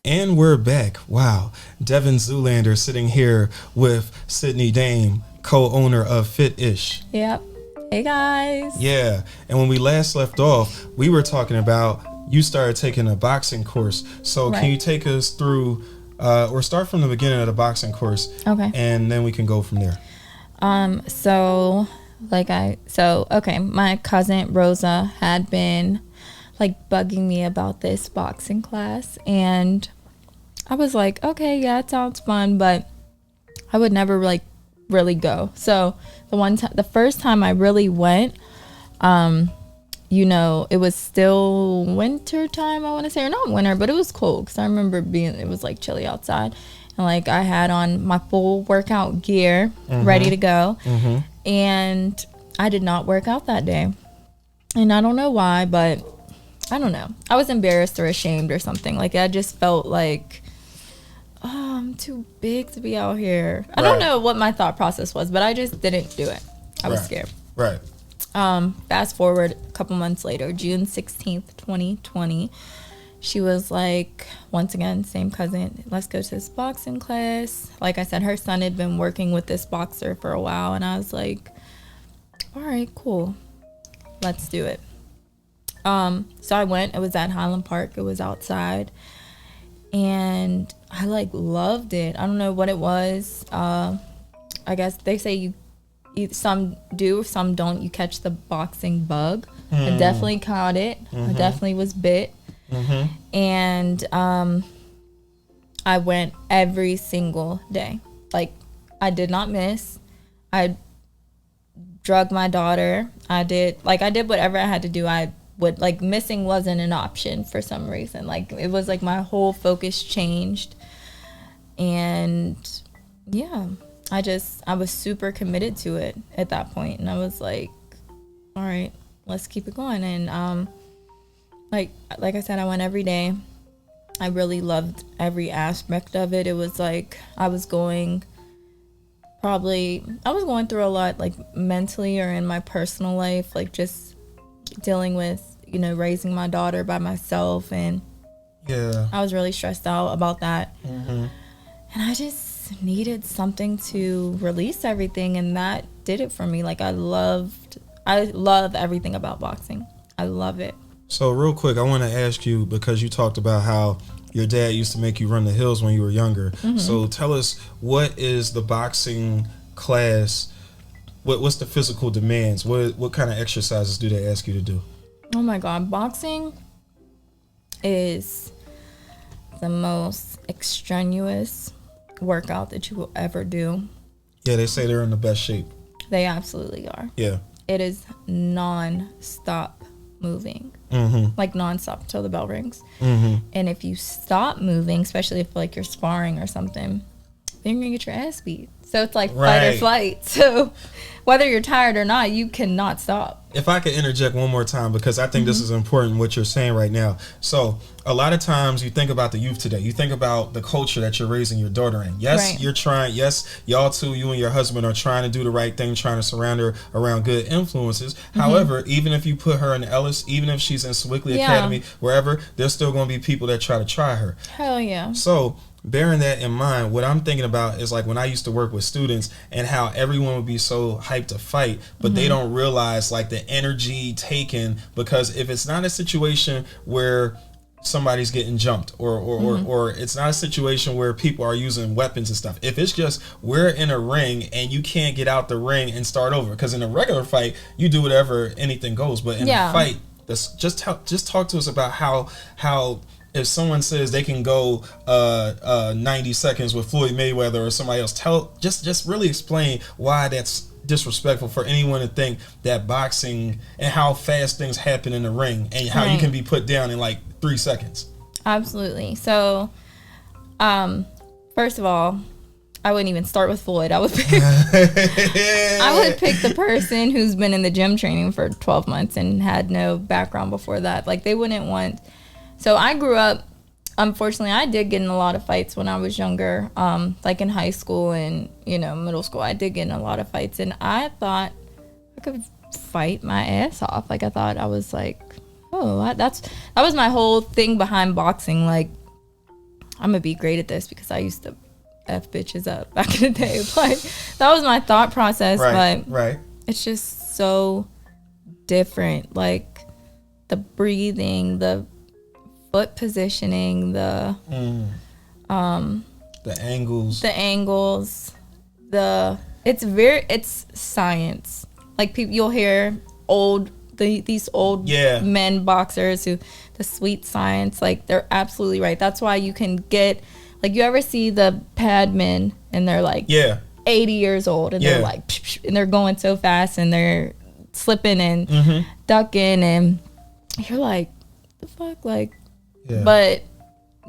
And we're back. Wow. Devin Zoolander sitting here with Sydney Dame, co-owner of Fit-ish. Yep. Hey, guys. Yeah. And when we last left off, we were talking about you started taking a boxing course. So Right. can you take us through, or start from the beginning of the boxing course? Okay. And then we can go from there. Okay, my cousin Rosa had been like bugging me about this boxing class, and I was like, okay, yeah, it sounds fun, but I would never like really go. So the first time I really went, it was still winter time, I want to say, or not winter, but it was cold because I remember it was like chilly outside, and like I had on my full workout gear, ready to go, and I did not work out that day, and I don't know why, but I don't know. I was embarrassed or ashamed or something. Like I just felt like, oh, I'm too big to be out here. I don't know what my thought process was, but I just didn't do it. I was scared. Right. Fast forward a couple months later, June 16th, 2020, she was like, once again, same cousin, let's go to this boxing class. Like I said, her son had been working with this boxer for a while, and I was like, all right, cool. Let's do it. So I went. It was at Highland Park. It was outside. And I like loved it. I don't know what it was. I guess they say some do, some don't. You catch the boxing bug. I definitely caught it. I definitely was bit. And I went every single day. Like I did not miss. I drug my daughter. I did whatever I had to do. Missing wasn't an option for some reason. Like it was like my whole focus changed. And yeah, I was super committed to it at that point. And I was like, all right, let's keep it going. And like I said, I went every day. I really loved every aspect of it. It was like I was going through a lot, like mentally or in my personal life, like just dealing with, raising my daughter by myself, and I was really stressed out about that. And I just needed something to release everything, and that did it for me. Like I love everything about boxing. I love it. So real quick, I want to ask you, because you talked about how your dad used to make you run the hills when you were younger. So tell us, what is the boxing class? What's the physical demands? What kind of exercises do they ask you to do? Oh my God, boxing is the most extraneous workout that you will ever do. Yeah, they say they're in the best shape. They absolutely are. Yeah. It is non-stop moving. Like non-stop until the bell rings. And if you stop moving, especially if like you're sparring or something, then you're gonna get your ass beat. So it's like fight or flight. So whether you're tired or not, you cannot stop. If I could interject one more time, because I think this is important, what you're saying right now. So a lot of times you think about the youth today. You think about the culture that you're raising your daughter in. Yes, you're trying. Yes, y'all too, you and your husband are trying to do the right thing, trying to surround her around good influences. However, even if you put her in Ellis, even if she's in Swickley Academy, wherever, there's still going to be people that try her. Hell yeah. So bearing that in mind, what I'm thinking about is like when I used to work with students and how everyone would be so hyped to fight, but they don't realize like the energy taken, because if it's not a situation where somebody's getting jumped or it's not a situation where people are using weapons and stuff. If it's just we're in a ring and you can't get out the ring and start over, because in a regular fight you do whatever, anything goes, but in a fight, just talk to us about how if someone says they can go 90 seconds with Floyd Mayweather or somebody else, just really explain why that's disrespectful for anyone to think that boxing and how fast things happen in the ring and how you can be put down in like 3 seconds. Absolutely. So, first of all, I wouldn't even start with Floyd. I would pick the person who's been in the gym training for 12 months and had no background before that. Like they wouldn't want. So I grew up, unfortunately, I did get in a lot of fights when I was younger, like in high school and, middle school. I did get in a lot of fights, and I thought I could fight my ass off. Like I thought I was like, that was my whole thing behind boxing. Like I'm gonna be great at this because I used to F bitches up back in the day. Like that was my thought process. Right, but right. it's just so different. Like the breathing, the foot positioning, the angles. It's science. Like people, you'll hear these old men boxers who the sweet science. Like they're absolutely right. That's why you can get like you ever see the pad men and they're like 80 years old and they're like psh, psh, and they're going so fast and they're slipping and ducking and you're like the fuck like but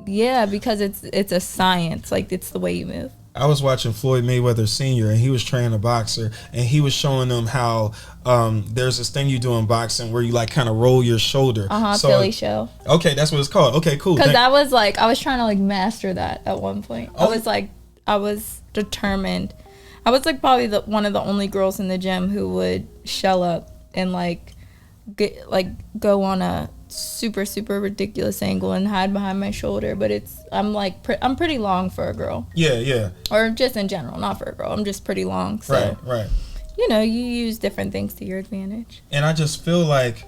because it's a science. Like it's the way you move. I was watching Floyd Mayweather Sr. and he was training a boxer and he was showing them how there's this thing you do in boxing where you like kind of roll your shoulder. So, Philly show. Okay, that's what it's called. Okay, cool. Because I was trying to like master that at one point. I was determined. I was like probably one of the only girls in the gym who would shell up and like go on a super ridiculous angle and hide behind my shoulder, but I'm pretty long for a girl. Or just in general, not for a girl. I'm just pretty long. So, right. You know, you use different things to your advantage. And I just feel like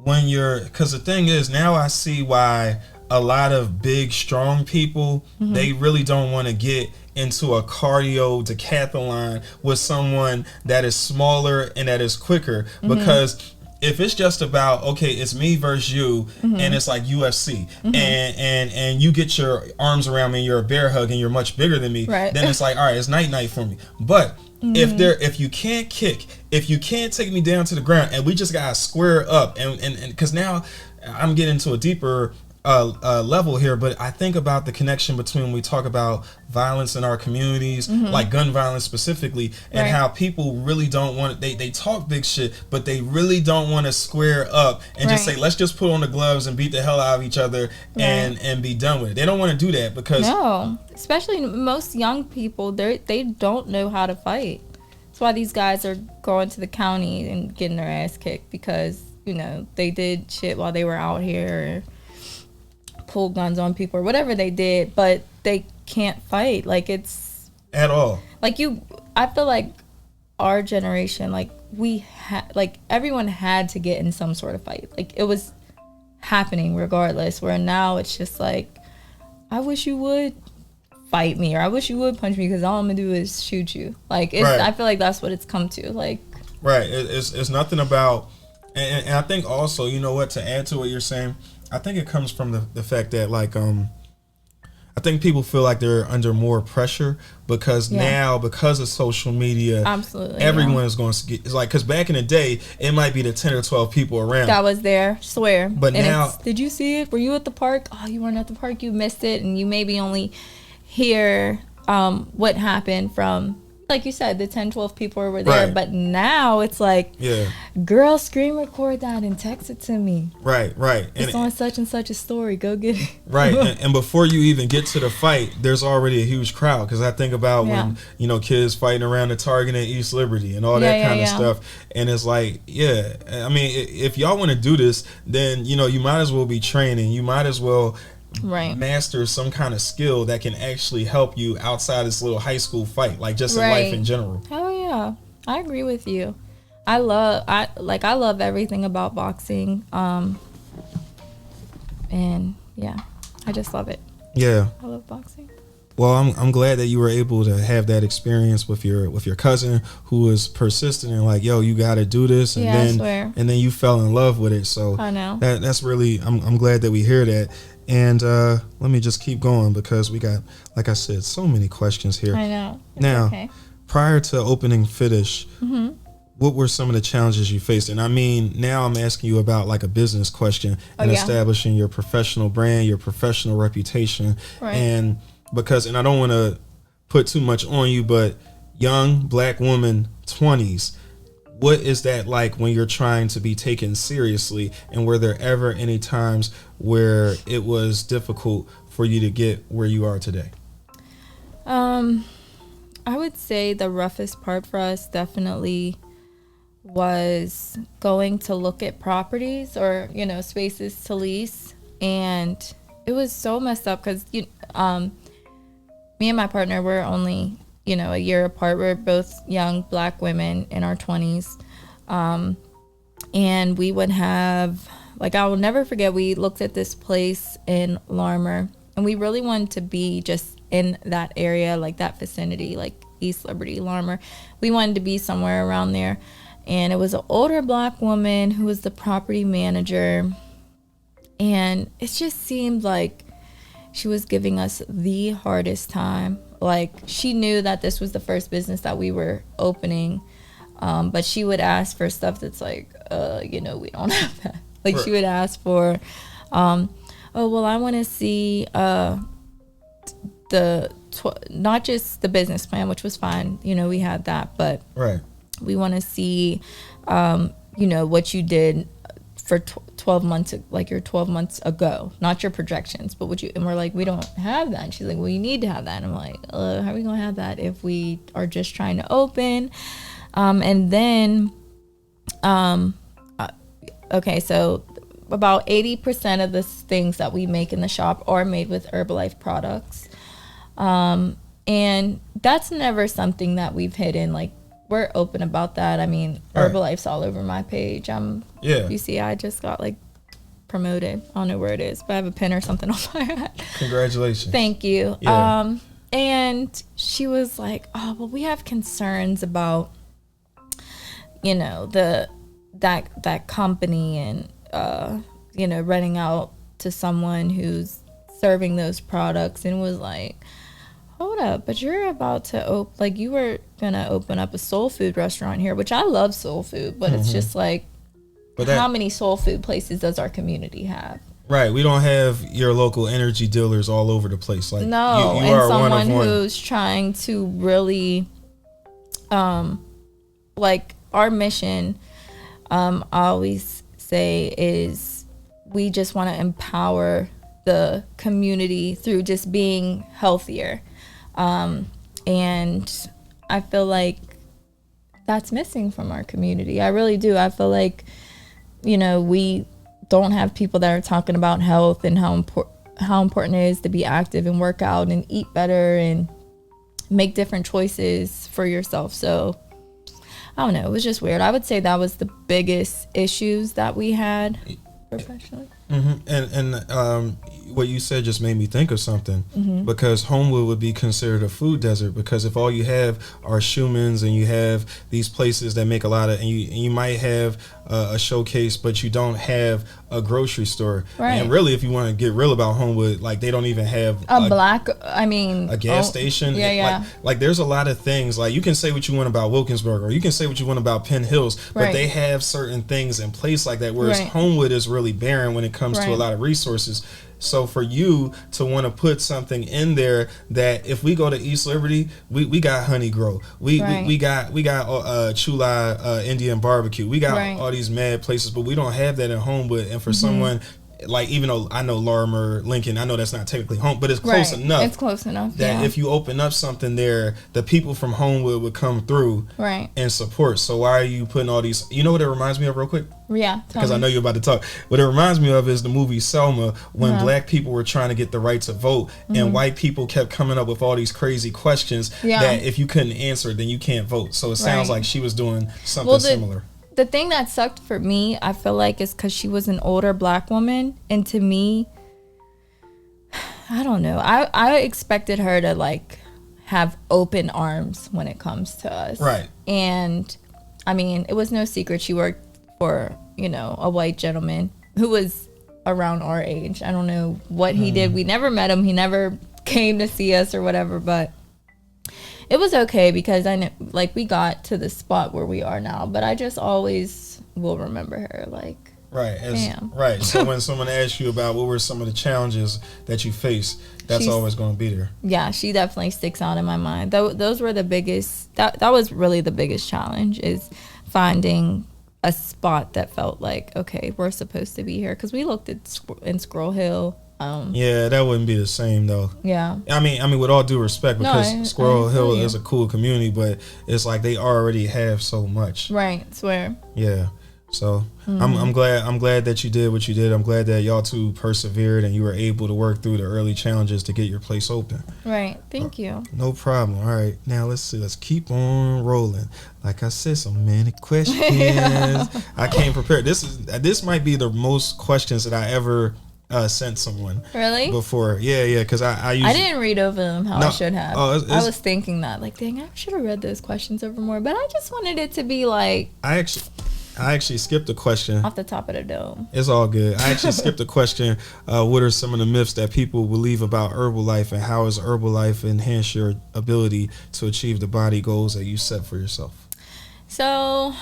because the thing is, now I see why a lot of big, strong people, they really don't want to get into a cardio decathlon with someone that is smaller and that is quicker because if it's just about it's me versus you and it's like UFC and you get your arms around me and you're a bear hug and you're much bigger than me, then it's like, all right, it's night for me. But if you can't kick, if you can't take me down to the ground and we just gotta square up and because now I'm getting to a deeper level here, but I think about the connection between when we talk about violence in our communities, like gun violence specifically, and how people really don't want they talk big shit, but they really don't want to square up and just say, let's just put on the gloves and beat the hell out of each other and be done with it. They don't want to do that because especially most young people, they don't know how to fight. That's why these guys are going to the county and getting their ass kicked because, you know, they did shit while they were out here, or pulled guns on people or whatever they did, but they can't fight. Like, it's at all. Like, I feel like our generation, like, everyone had to get in some sort of fight. Like, it was happening regardless, where now it's just like, I wish you would fight me, or I wish you would punch me, because all I'm gonna do is shoot you. Like, I feel like that's what it's come to. Like, it's nothing about, and I think also, you know what, to add to what you're saying, I think it comes from the fact that, like, I think people feel like they're under more pressure because now, because of social media, everyone is going to get, it's like, because back in the day, it might be the 10 or 12 people around that was there, swear. But and now, did you see it? Were you at the park? Oh, you weren't at the park, you missed it, and you maybe only hear what happened from, like you said, the 10, 12 people were there. Right. But now it's like, girl, screen record that and text it to me. Right. It's on such and such a story. Go get it. Right. and before you even get to the fight, there's already a huge crowd. Because I think about when, you know, kids fighting around the Target in East Liberty and all that kind of stuff. And it's like, I mean, if y'all want to do this, then, you know, you might as well be training. You might as well master some kind of skill that can actually help you outside this little high school fight, like just in life in general. Hell yeah, I agree with you. I love everything about boxing, and I just love it. I love boxing. Well, I'm glad that you were able to have that experience with your cousin, who was persistent and like, yo, you got to do this, and then you fell in love with it. So I know that's really, I'm glad that we hear that. And let me just keep going, because we got, like I said, so many questions here. I know. Now, prior to opening Fitish, what were some of the challenges you faced? And I mean, now I'm asking you about like a business question and establishing your professional brand, your professional reputation. And I don't want to put too much on you, but young black woman, 20s, what is that like when you're trying to be taken seriously? And were there ever any times where it was difficult for you to get where you are today? I would say the roughest part for us definitely was going to look at properties or, you know, spaces to lease. And it was so messed up because me and my partner were only, a year apart. We're both young Black women in our 20s. And we would have, like, I will never forget, we looked at this place in Larmer, and we really wanted to be just in that area, like that vicinity, like East Liberty, Larmer. We wanted to be somewhere around there. And it was an older Black woman who was the property manager. And it just seemed like she was giving us the hardest time. Like, she knew that this was the first business that we were opening. But she would ask for stuff that's like, we don't have that. Like, right. She would ask for, I want to see not just the business plan, which was fine. We had that. But right. We want to see, what you did for 12 months, like your 12 months ago, not your projections, but and we're like, we don't have that. And she's like, well, you need to have that. And I'm like, how are we going to have that if we are just trying to open? And then, okay, so about 80% of the things that we make in the shop are made with Herbalife products. And that's never something that we've hidden. Like, we're open about that. I mean, right. Herbalife's all over my page. You see, I just got like promoted. I don't know where it is, but I have a pin or something on my hat. Congratulations. Thank you. Yeah. And she was like, oh, well, we have concerns about, that company and, renting out to someone who's serving those products, and was like, hold up, but you're about to you were gonna open up a soul food restaurant here, which I love soul food, but it's just like, how many soul food places does our community have? Right, we don't have your local energy dealers all over the place. Like, no, you and are someone who's trying to really, our mission, I always say, is we just want to empower the community through just being healthier. And I feel like that's missing from our community. I really do. I feel like, we don't have people that are talking about health and how important it is to be active and work out and eat better and make different choices for yourself. So I don't know. It was just weird. I would say that was the biggest issues that we had professionally. Mm-hmm. And what you said just made me think of something, because Homewood would be considered a food desert, because if all you have are Schumann's and you have these places that make a lot of, and you might have a showcase, but you don't have a grocery store. Right. And really, if you want to get real about Homewood, like, they don't even have a gas station. Yeah. Like there's a lot of things. Like, you can say what you want about Wilkinsburg, or you can say what you want about Penn Hills, but they have certain things in place like that, whereas Homewood is really barren when it comes to a lot of resources. So for you to want to put something in there that, if we go to East Liberty, we got Honey Grow, we got Chula Indian Barbecue, we got all these mad places, but we don't have that in Homewood. And for someone, like, even though I know Larimer, Lincoln, I know that's not technically home, but it's close enough. It's close enough that if you open up something there, the people from Homewood would come through and support. So why are you putting all these? You know what it reminds me of, real quick? Yeah, because I know you're about to talk. What it reminds me of is the movie Selma, when Black people were trying to get the right to vote, and white people kept coming up with all these crazy questions that if you couldn't answer, then you can't vote. So it sounds like she was doing something similar. The thing that sucked for me, I feel like, is because she was an older Black woman, and to me, I don't know, I expected her to, like, have open arms when it comes to us. Right. And I mean, it was no secret she worked for, a white gentleman who was around our age. I don't know what he did. We never met him. He never came to see us or whatever, but it was okay, because I know, like, we got to the spot where we are now, but I just always will remember her, like, damn. Right. So when someone asks you about what were some of the challenges that you faced, that's always going to be there. Yeah, she definitely sticks out in my mind. Those were the biggest, that was really the biggest challenge, is finding a spot that felt like, okay, we're supposed to be here. Because we looked in Squirrel Hill. Yeah, that wouldn't be the same though. Yeah. I mean, with all due respect, because Squirrel Hill is a cool community, but it's like they already have so much. Right. Swear. Yeah. So I'm glad that you did what you did. I'm glad that y'all two persevered and you were able to work through the early challenges to get your place open. Right. Thank you. No problem. All right. Now let's see. Let's keep on rolling. Like I said, so many questions. I came prepared. This might be the most questions that I ever sent someone. Really? Before. Yeah. Because I usually, I didn't read over them how I should have. Oh, I was thinking that, like, dang, I should have read those questions over more. But I just wanted it to be like, I actually skipped a question. Off the top of the dome. It's all good. I actually skipped a question. What are some of the myths that people believe about Herbalife, and how has Herbalife enhanced your ability to achieve the body goals that you set for yourself? So,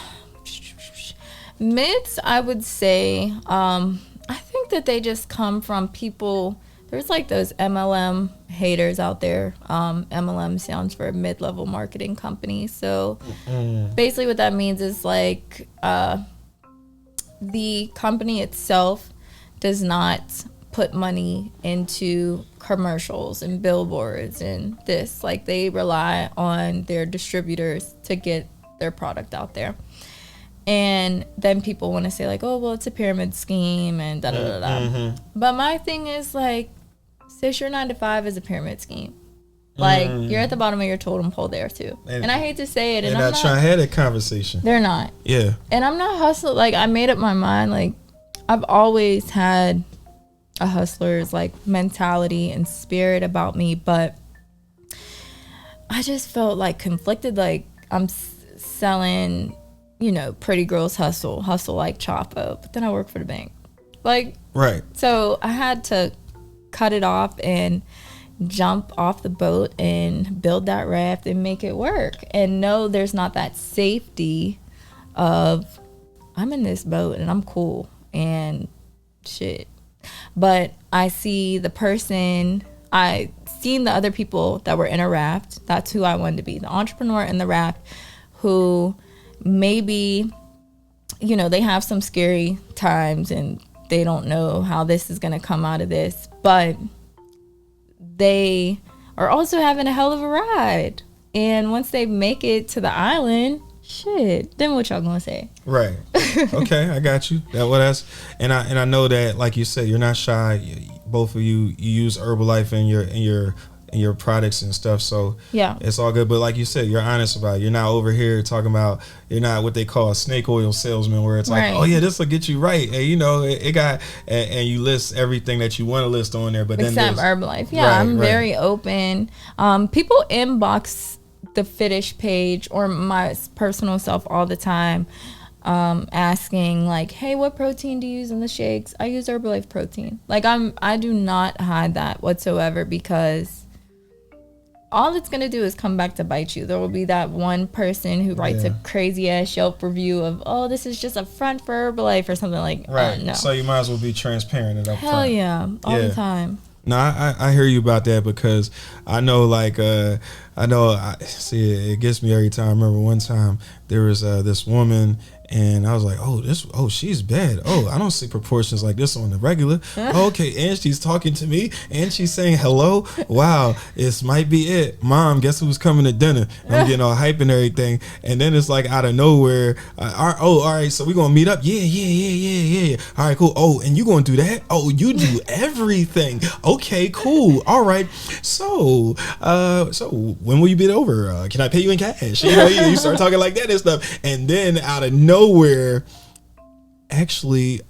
myths, I would say, I think that they just come from people. There's like those MLM haters out there. MLM stands for mid-level marketing company. So basically what that means is like the company itself does not put money into commercials and billboards and this. Like they rely on their distributors to get their product out there. And then people want to say like, oh, well, it's a pyramid scheme and da-da-da-da. But my thing is like, sis, your 9 to 5 is a pyramid scheme. Like, you're at the bottom of your totem pole there, too. And I hate to say it. And I'm not trying to have that conversation. They're not. Yeah. And I'm not hustling. Like, I made up my mind. Like, I've always had a hustler's, like, mentality and spirit about me. But I just felt, like, conflicted. Like, I'm selling, you know, pretty girls hustle like Chapo. But then I work for the bank. Like, right. So I had to cut it off and jump off the boat and build that raft and make it work. And no, there's not that safety of I'm in this boat and I'm cool and shit. But I see the person, I seen the other people that were in a raft. That's who I wanted to be, the entrepreneur in the raft who maybe, you know, they have some scary times and they don't know how this is going to come out of this, but they are also having a hell of a ride. And once they make it to the island, shit, then what y'all gonna say? Right. Okay, I got you. And I know that, like you said, you're not shy. Both of you use Herbalife in your products and stuff, so yeah, it's all good. But like you said, you're honest about it. You're not over here talking about, you're not what they call a snake oil salesman, where it's like, right, oh yeah, this will get you right, and you know it got, and you list everything that you want to list on there, but except then Herbalife. Yeah, right, I'm very open. People inbox the Fitish page or my personal self all the time, asking like, hey, what protein do you use in the shakes? I use Herbalife protein. Like I do not hide that whatsoever, because all it's going to do is come back to bite you. There will be that one person who writes a crazy ass Yelp review of, oh, this is just a front for Herbalife or something like that. Right. No. So you might as well be transparent and upfront. Hell yeah. All the time. No, I hear you about that, because I know, like, see, it gets me every time. I remember one time there was this woman, and I was like, she's bad. Oh, I don't see proportions like this on the regular. Okay, and she's talking to me, and she's saying hello. Wow, this might be it. Mom, guess who's coming to dinner? And I'm getting all hype and everything, and then it's like out of nowhere. All right, so we're gonna meet up. Yeah. All right, cool. Oh, and you gonna do that? Oh, you do everything. Okay, cool. All right. So when will you be over? Can I pay you in cash? You know, you start talking like that and stuff, and then out of nowhere, actually,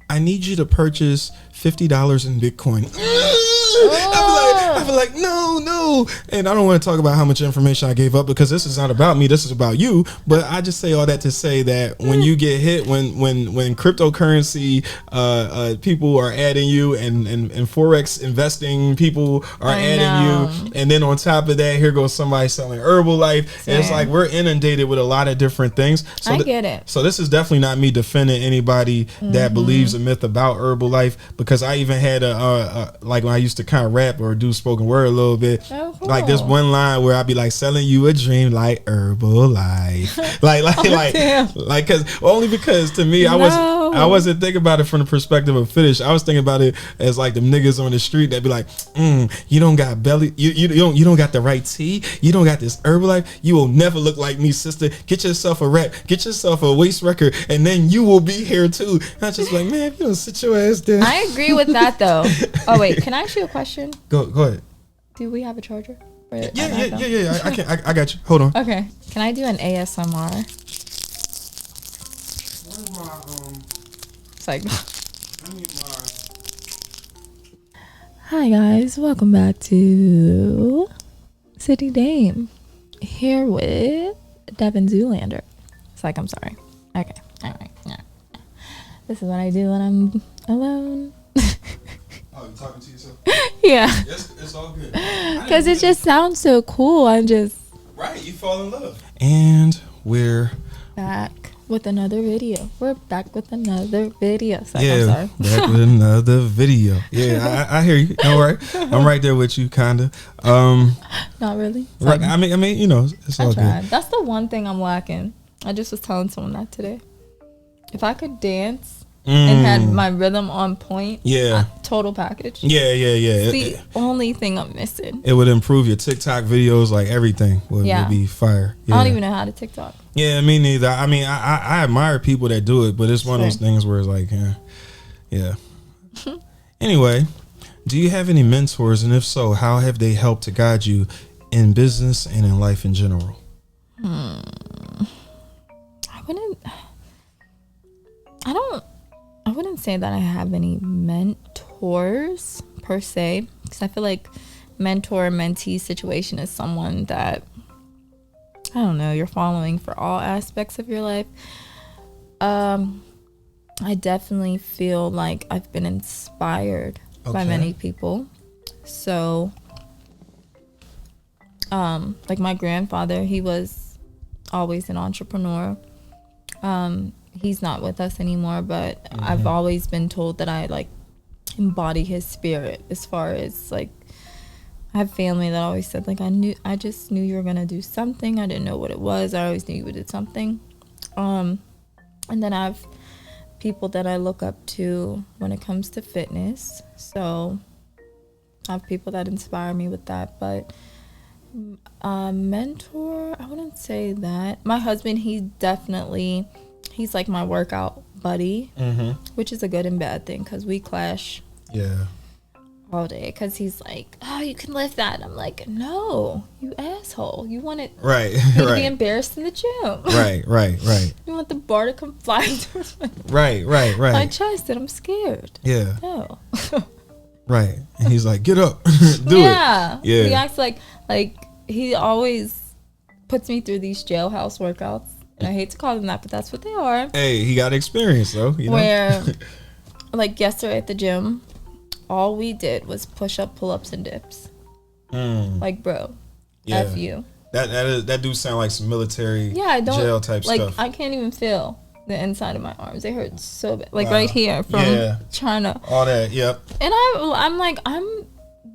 I need you to purchase $50 in Bitcoin. I feel like no, and I don't want to talk about how much information I gave up, because this is not about me, this is about you. But I just say all that to say that when you get hit, when cryptocurrency people are adding you, and forex investing people are adding you, and then on top of that, here goes somebody selling Herbalife, and it's like we're inundated with a lot of different things. So I get it. So this is definitely not me defending anybody that believes a myth about Herbalife, because I even had like when I used to kind of rap or do spoken spoken word a little bit. Oh, cool. Like this one line where I'd be like, selling you a dream like Herbalife. like, cause only because to me, I wasn't thinking about it from the perspective of finish. I was thinking about it as like the niggas on the street that be like, you don't got belly, you don't got the right tea, you don't got this Herbalife, you will never look like me, sister. Get yourself a rep, get yourself a waist record, and then you will be here too. And I'm just like, man, if you don't sit your ass down. I agree with that though. Oh wait, can I ask you a question? Go ahead. Do we have a charger? Yeah. I got you. Hold on. Okay. Can I do an ASMR? It's like. Hi guys, welcome back to City Dame. Here with Devin Zoolander. It's like, I'm sorry. Okay. All right. Yeah. This is what I do when I'm alone. Oh, you talking to yourself? Yeah. It's all good. Because it just sounds so cool. I'm just. Right, you fall in love. And we're back with another video. We're back with another video. So yeah, I'm sorry. Back with another video. Yeah, I hear you. All right. I'm right there with you, kinda. Not really. Right. I mean, you know, it's all good. That's the one thing I'm lacking. I just was telling someone that today. If I could dance and had my rhythm on point, total package. Yeah. It's the only thing I'm missing. It would improve your TikTok videos, like everything would be fire. Yeah. I don't even know how to TikTok. Yeah, me neither. I mean, I admire people that do it, but it's one of those things where it's like, yeah. Anyway, do you have any mentors, and if so, how have they helped to guide you in business and in life in general? I wouldn't say that I have any mentors per se, because I feel like mentor-mentee situation is someone that, I don't know, you're following for all aspects of your life. I definitely feel like I've been inspired by many people. So, like my grandfather, he was always an entrepreneur. He's not with us anymore, but I've always been told that I like embody his spirit, as far as like, I have family that always said like, I just knew you were gonna do something. I didn't know what it was. I always knew you did something. And then I have people that I look up to when it comes to fitness. So I have people that inspire me with that, but mentor, I wouldn't say that. My husband, he's like my workout buddy, which is a good and bad thing, because we clash all day, because he's like, oh, you can lift that. I'm like, no, you asshole. You want it to be embarrassed in the gym. Right. You want the bar to come flying towards my chest, and I'm scared. Yeah. No. Right. And he's like, get up. Do it. Yeah. He acts like he always puts me through these jailhouse workouts. And I hate to call them that, but that's what they are. Hey, he got experience though. Where, like yesterday at the gym, all we did was push up, pull ups, and dips. Like, bro, F you. That do sound like some military jail type stuff. I can't even feel the inside of my arms. They hurt so bad. Like right here from trying to. All that, yep. And I'm like, I'm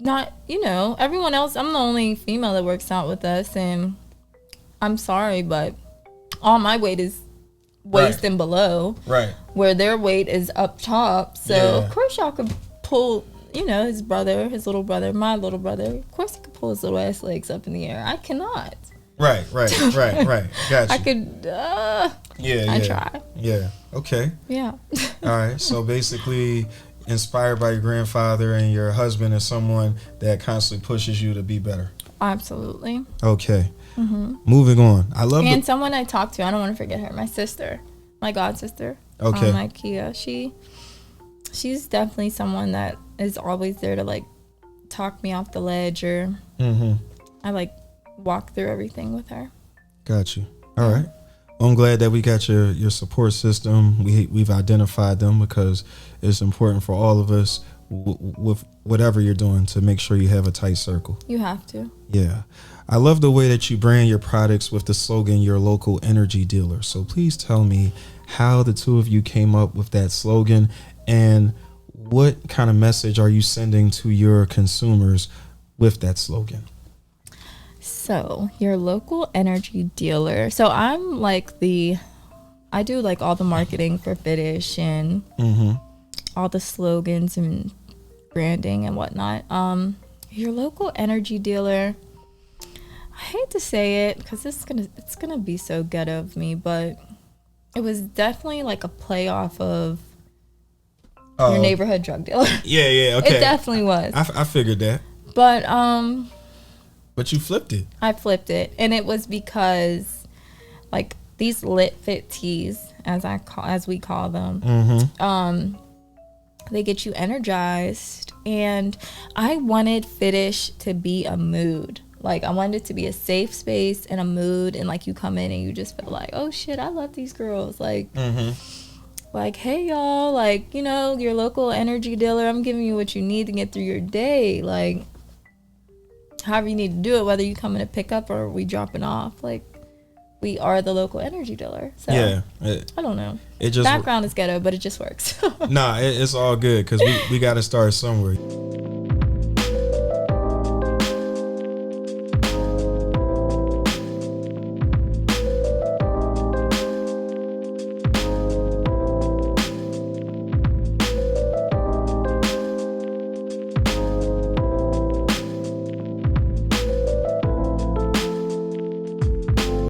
not, everyone else, I'm the only female that works out with us. And I'm sorry, but all my weight is waist and below. Right. Where their weight is up top. So, of course, y'all could pull, his little brother, my little brother. Of course, he could pull his little ass legs up in the air. I cannot. Right. Gotcha. I could, I try. Yeah. Okay. Yeah. All right. So, basically, inspired by your grandfather, and your husband is someone that constantly pushes you to be better. Absolutely. Okay. Moving on. I love someone I talked to. I don't want to forget her. My sister, my god sister. Okay. My Kia. She's definitely someone that is always there to like talk me off the ledge, or I like walk through everything with her. Got you. All right. Well, I'm glad that we got your support system. We've identified them, because it's important for all of us with whatever you're doing to make sure you have a tight circle. You have to. Yeah. I love the way that you brand your products with the slogan, your local energy dealer. So please tell me how the two of you came up with that slogan, and what kind of message are you sending to your consumers with that slogan? So, your local energy dealer. So, I do like all the marketing for Fitish and all the slogans and branding and whatnot. Your local energy dealer, I hate to say it because it's gonna be so ghetto of me, but it was definitely like a play off of your neighborhood drug dealer. Yeah, okay. It definitely was. I figured that. But you flipped it. I flipped it, and it was because like these lit fit teas, as we call them, they get you energized, and I wanted Fitish to be a mood. Like, I wanted it to be a safe space and a mood, and like you come in and you just feel like, oh shit, I love these girls. Like, like, hey y'all, like, you know, your local energy dealer, I'm giving you what you need to get through your day. Like, however you need to do it, whether you come in to pick up or we dropping off, like, we are the local energy dealer. So yeah, I don't know. It just background is ghetto, but it just works. Nah, it's all good because we got to start somewhere.